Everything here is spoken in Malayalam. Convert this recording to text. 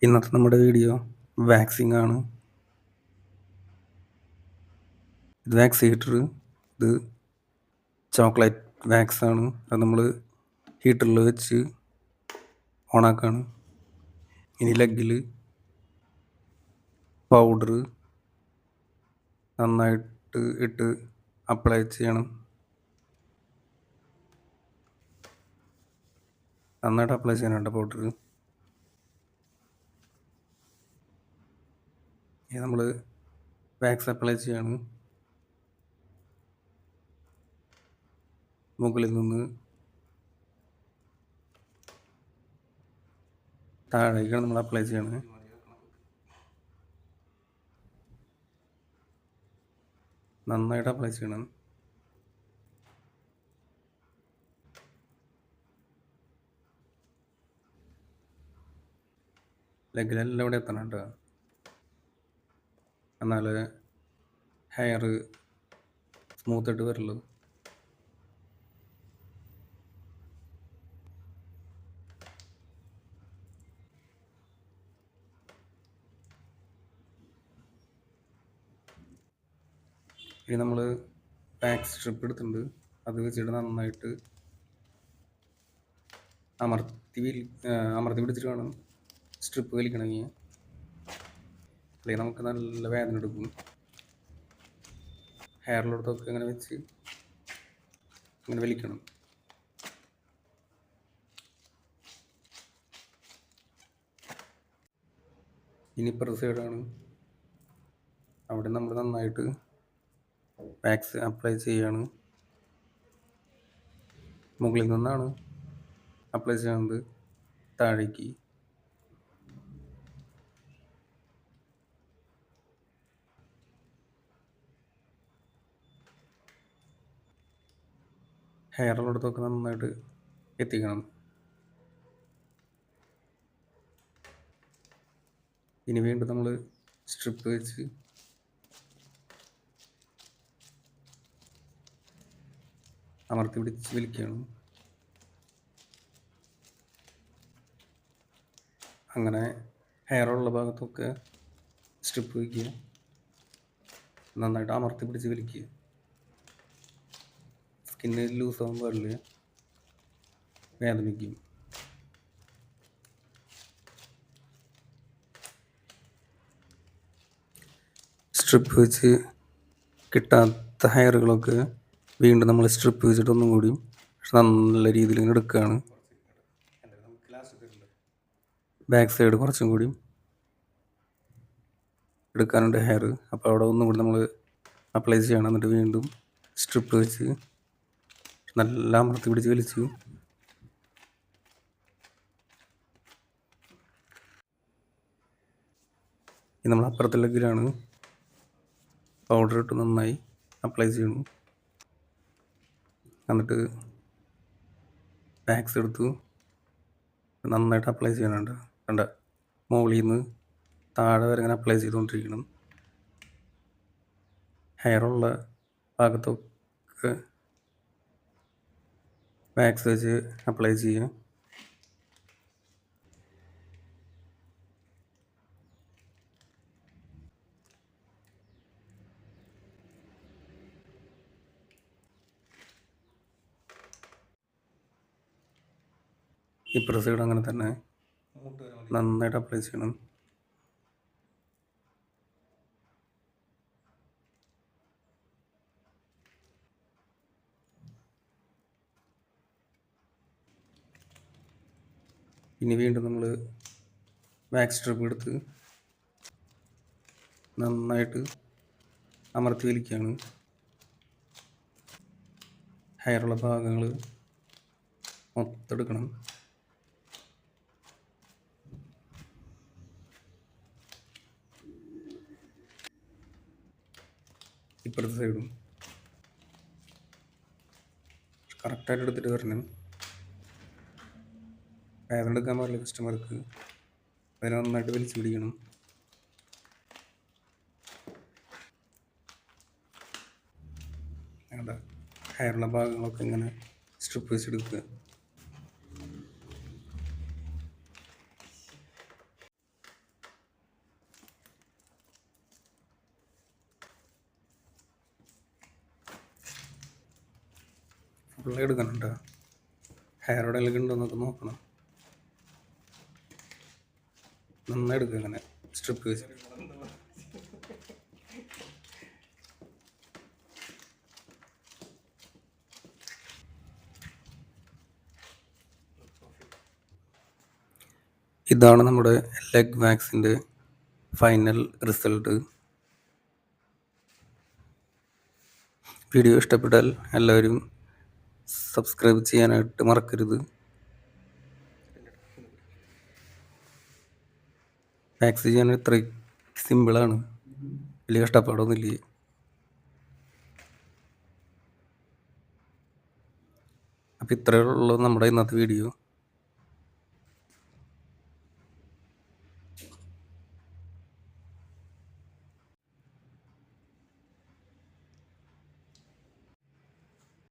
ഇന്നത്തെ നമ്മുടെ വീഡിയോ വാക്സിംഗ് ആണ്. ഇത് വാക്സ് ഹീറ്റർ, ഇത് ചോക്ലേറ്റ് വാക്സ് ആണ്. അത് നമ്മൾ ഹീറ്ററിൽ വെച്ച് ഓണാക്കാണ്. ഇനി ലെഗിൽ പൗഡർ നന്നായിട്ട് ഇട്ട് അപ്ലൈ ചെയ്യണം. നന്നായിട്ട് അപ്ലൈ ചെയ്യാനുണ്ട് പൗഡർ. ഇനി നമ്മൾ വാക്സ് അപ്ലൈ ചെയ്യാണ്. മുകളിൽ നിന്ന് താഴേക്കാണ് നമ്മൾ അപ്ലൈ ചെയ്യണത്. നന്നായിട്ട് അപ്ലൈ ചെയ്യണം. ലെഗിലെല്ലാം ഇവിടെ എത്തണം കേട്ടോ, എന്നാലേ ഹെയർ സ്മൂത്തായിട്ട് വരുള്ളൂ. ഇനി നമ്മൾ വാക്സ് സ്ട്രിപ്പ് എടുത്തിട്ടുണ്ട്, അത് വെച്ചിട്ട് നന്നായിട്ട് അമർത്തി പിടിച്ചിട്ട് വേണം സ്ട്രിപ്പ് വലിക്കണമെങ്കിൽ, അല്ലെങ്കിൽ നമുക്ക് നല്ല വേദന എടുക്കും. ഹെയറിലോടത്തൊക്കെ ഇങ്ങനെ വെച്ച് ഇങ്ങനെ വലിക്കണം. ഇനി ഇപ്പുറത്തെ സൈഡാണ്, അവിടെ നമ്മൾ നന്നായിട്ട് വാക്സ് അപ്ലൈ ചെയ്യാണ്. മുകളിൽ നിന്നാണ് അപ്ലൈ ചെയ്യുന്നത് താഴേക്ക്. ഹെയറിലോടത്തൊക്കെ നന്നായിട്ട് എത്തിക്കണം. ഇനി വീണ്ടും നമ്മൾ സ്ട്രിപ്പ് വെച്ച് അമർത്തി പിടിച്ച് വലിക്കുകയാണ്. അങ്ങനെ ഹെയറുള്ള ഭാഗത്തൊക്കെ സ്ട്രിപ്പ് വയ്ക്കുക, നന്നായിട്ട് അമർത്തി പിടിച്ച് വലിക്കുക. സ്കിന്ന് ലൂസ് ആകാൻ പാടില്ല, വേദനിക്കും. സ്ട്രിപ്പ് വെച്ച് കിട്ടാത്ത ഹെയറുകളൊക്കെ വീണ്ടും നമ്മൾ സ്ട്രിപ്പ് വെച്ചിട്ട് ഒന്നും കൂടി നല്ല രീതിയിൽ ഇങ്ങനെ എടുക്കുകയാണ്. ബാക്ക് സൈഡ് കുറച്ചും കൂടി എടുക്കാനുണ്ട് ഹെയർ, അപ്പോൾ അവിടെ ഒന്നും കൂടി നമ്മൾ അപ്ലൈ ചെയ്യണം. എന്നിട്ട് വീണ്ടും സ്ട്രിപ്പ് വെച്ച് നല്ല അമർത്തി പിടിച്ച് വലിച്ചു. ഇനി നമ്മൾ അപ്പുറത്തെ ലെഗിലാണ് പൗഡർ ഇട്ട് നന്നായി അപ്ലൈ ചെയ്യണം. എന്നിട്ട് വാക്സ് എടുത്തു നന്നായിട്ട് അപ്ലൈ ചെയ്യാനുണ്ട്. കണ്ട, മുകളിൽ നിന്ന് താഴെ വരെ ഇങ്ങനെ അപ്ലൈ ചെയ്തുകൊണ്ടിരിക്കണം. ഹെയറുള്ള ഭാഗത്തൊക്കെ വാക്സ് വെച്ച് അപ്ലൈ ചെയ്യുക. ഇപ്പുറത്തെ സൈഡ് അങ്ങനെ തന്നെ നന്നായിട്ട് അപ്ലൈ ചെയ്യണം. ഇനി വീണ്ടും നമ്മൾ വാക്സ് സ്ട്രിപ്പ് എടുത്ത് നന്നായിട്ട് അമർത്തി വലിക്കുകയാണ്. ഹെയറുള്ള ഭാഗങ്ങൾ മൊത്തം എടുക്കണം. ഇപ്പുറത്തെ സൈഡും കറക്റ്റായിട്ട് എടുത്തിട്ട് വരണം. വേദന എടുക്കാൻ പാടില്ല കസ്റ്റമർക്ക്, അതിന് നന്നായിട്ട് വലിച്ചു പിടിക്കണം. വേണ്ട, ഹെയറുള്ള ഭാഗങ്ങളൊക്കെ ഇങ്ങനെ സ്ട്രിപ്പ് വെച്ചെടുക്കുക. ഫുള്ള് എടുക്കണുണ്ട്. ഹെയർ എവിടെയെങ്കിലും ഉണ്ടോ എന്നൊക്കെ നോക്കണം. നന്നായി എടുക്കുക ഇങ്ങനെ സ്ട്രിപ്പ് വെച്ചിട്ട്. ഇതാണ് നമ്മുടെ ലെഗ് വാക്സിൻ്റെ ഫൈനൽ റിസൾട്ട്. വീഡിയോ ഇഷ്ടപ്പെട്ടാൽ എല്ലാവരും സബ്സ്ക്രൈബ് ചെയ്യാനായിട്ട് മറക്കരുത്. വാക്സ് ചെയ്യാൻ ഇത്ര സിമ്പിളാണ്, വലിയ കഷ്ടപ്പാടൊന്നുമില്ല. അപ്പോൾ ഇത്രയേ ഉള്ളൂ നമ്മുടെ ഇന്നത്തെ വീഡിയോ.